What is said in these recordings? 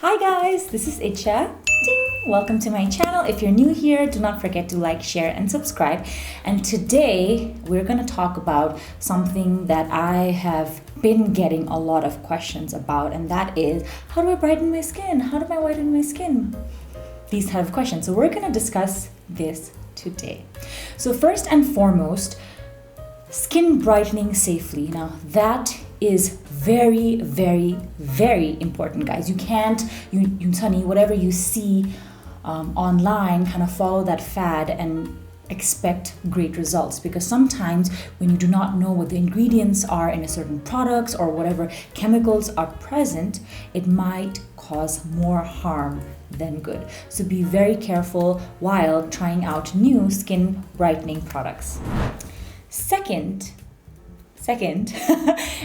Hi guys, this is Itchya. Ding! Welcome to my channel. If you're new here, do not forget to like, share, and subscribe. And today we're going to talk about something that I have been getting a lot of questions about, and that is, how do I brighten my skin? How do I whiten my skin? These type of questions. So we're going to discuss this today. So first and foremost, skin brightening safely. Now that is very, very, very important, guys. You can't, Sunny, whatever you see online, kind of follow that fad and expect great results, because sometimes when you do not know what the ingredients are in a certain products or whatever chemicals are present, it might cause more harm than good. So be very careful while trying out new skin brightening products. Second,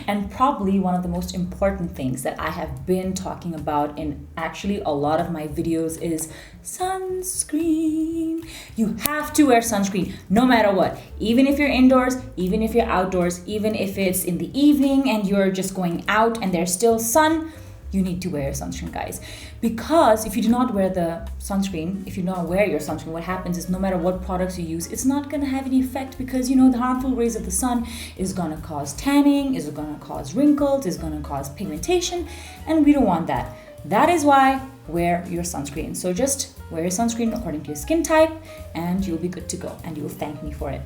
and probably one of the most important things that I have been talking about in actually a lot of my videos is sunscreen. You have to wear sunscreen no matter what. Even if you're indoors, even if you're outdoors, even if it's in the evening and you're just going out and there's still sun, you need to wear sunscreen, guys. Because if you do not wear the sunscreen, if you don't wear your sunscreen, what happens is no matter what products you use, it's not going to have any effect, because the harmful rays of the sun is going to cause tanning, is going to cause wrinkles, is going to cause pigmentation, and we don't want that. That is why wear your sunscreen. So just wear your sunscreen according to your skin type and you'll be good to go, and you will thank me for it.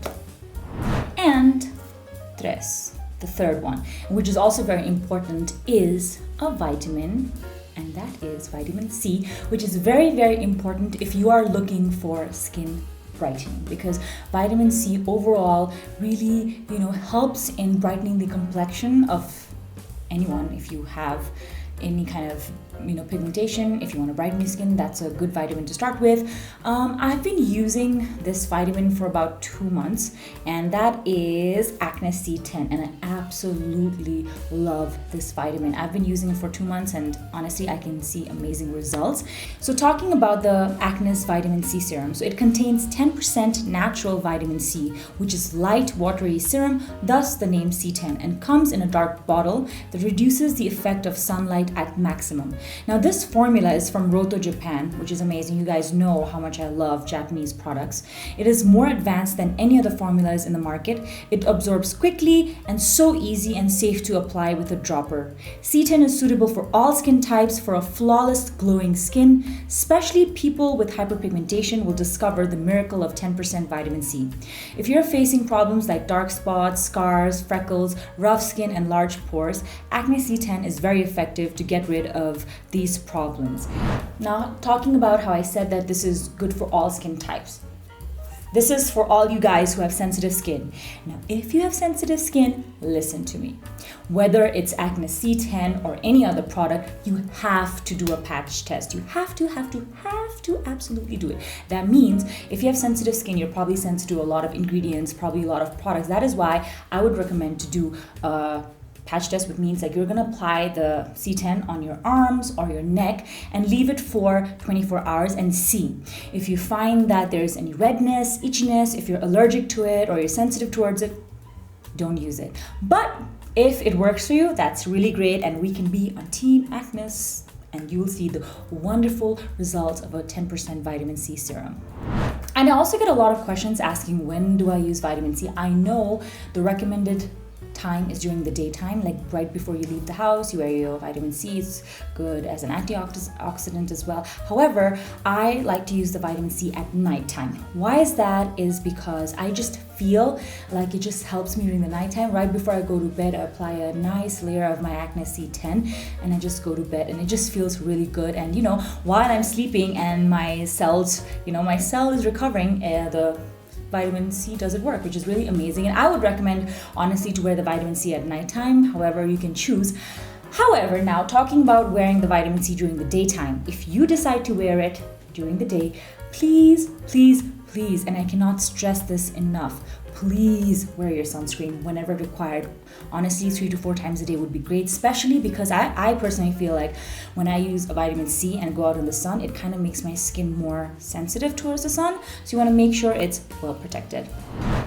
And tres, the third one, which is also very important, is a vitamin, and that is vitamin C, which is very, very important if you are looking for skin brightening, because vitamin C overall really, helps in brightening the complexion of anyone. If you have any kind of pigmentation, if you want to brighten your skin, that's a good vitamin to start with. I've been using this vitamin for about 2 months, and that is Acnes C10, and I absolutely love this vitamin. I've been using it for 2 months, and honestly I can see amazing results. So talking about the Acnes vitamin C serum, so it contains 10% natural vitamin C, which is light watery serum, thus the name C10, and comes in a dark bottle that reduces the effect of sunlight at maximum. Now this formula is from Roto, Japan, which is amazing. You guys know how much I love Japanese products. It is more advanced than any other formulas in the market. It absorbs quickly and so easy and safe to apply with a dropper. C10 is suitable for all skin types for a flawless glowing skin. Especially people with hyperpigmentation will discover the miracle of 10% vitamin C. If you're facing problems like dark spots, scars, freckles, rough skin, and large pores, Acnes C10 is very effective to get rid of these problems. Now, talking about how I said that this is good for all skin types. This is for all you guys who have sensitive skin. Now, if you have sensitive skin, listen to me. Whether it's Acnes C10 or any other product, you have to do a patch test. You have to absolutely do it. That means if you have sensitive skin, you're probably sensitive to a lot of ingredients, probably a lot of products. That is why I would recommend to do a patch test, which means like you're going to apply the C10 on your arms or your neck and leave it for 24 hours and see. If you find that there's any redness, itchiness, if you're allergic to it or you're sensitive towards it, don't use it. But if it works for you, that's really great, and we can be on Team Acnes, and you will see the wonderful results of a 10% vitamin C serum. And I also get a lot of questions asking, when do I use vitamin C? I know the recommended time is during the daytime, like right before you leave the house. You wear your vitamin C. It's good as an antioxidant as well. However, I like to use the vitamin C at nighttime. Why is that? Is because I just feel like it just helps me during the nighttime. Right before I go to bed, I apply a nice layer of my Acnes C10 and I just go to bed, and it just feels really good. And while I'm sleeping and my cells, my cell is recovering, the vitamin C does it work, which is really amazing. And I would recommend, honestly, to wear the vitamin C at nighttime. However, you can choose. However, now talking about wearing the vitamin C during the daytime, if you decide to wear it during the day, please, and I cannot stress this enough, please wear your sunscreen whenever required. Honestly, 3 to 4 times a day would be great, especially because I personally feel like when I use a vitamin C and go out in the sun, it kind of makes my skin more sensitive towards the sun. So you want to make sure it's well protected.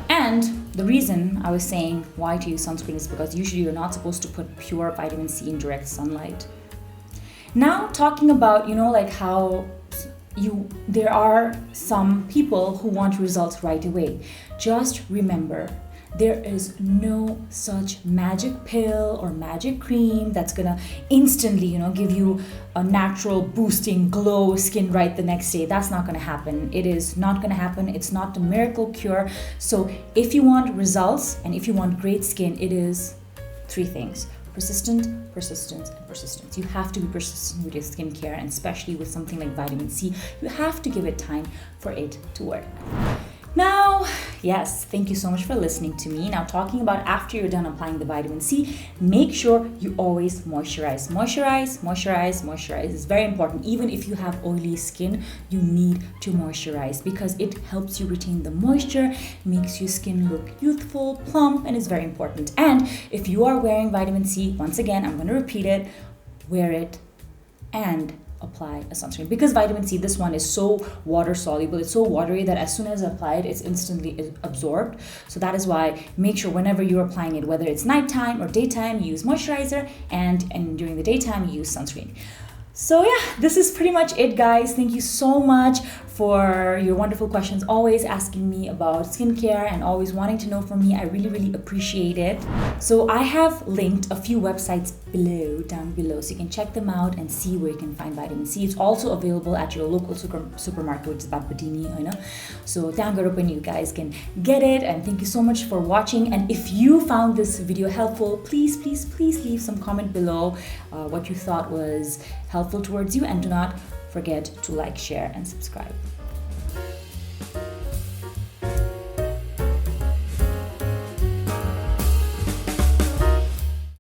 And the reason I was saying why to use sunscreen is because usually you're not supposed to put pure vitamin C in direct sunlight. Now talking about, like how there are some people who want results right away. Just remember, there is no such magic pill or magic cream that's gonna instantly, give you a natural boosting glow skin right the next day. That's not gonna happen. It is not gonna happen. It's not the miracle cure. So if you want results and if you want great skin, it is 3 things: persistence, persistence, and persistence. You have to be persistent with your skincare, and especially with something like vitamin C, you have to give it time for it to work. Now, yes, thank you so much for listening to me. Now, talking about after you're done applying the vitamin C, make sure you always moisturize. Moisturize, moisturize, moisturize. It's very important. Even if you have oily skin, you need to moisturize because it helps you retain the moisture, makes your skin look youthful, plump, and it's very important. And if you are wearing vitamin C, once again, I'm going to repeat it, wear it and apply a sunscreen, because vitamin C, this one is so water soluble, it's so watery that as soon as applied, it's instantly absorbed. So that is why make sure whenever you're applying it, whether it's nighttime or daytime, you use moisturizer, and during the daytime you use sunscreen. So yeah, this is pretty much it, guys. Thank you so much for your wonderful questions, always asking me about skincare and always wanting to know from me. I really, really appreciate it. So I have linked a few websites down below, so you can check them out and see where you can find vitamin C. It's also available at your local supermarket, which is Bhatbhateni, So when you guys can get it. And thank you so much for watching. And if you found this video helpful, please, please, please leave some comment below what you thought was helpful towards you, and do not forget to like, share, and subscribe.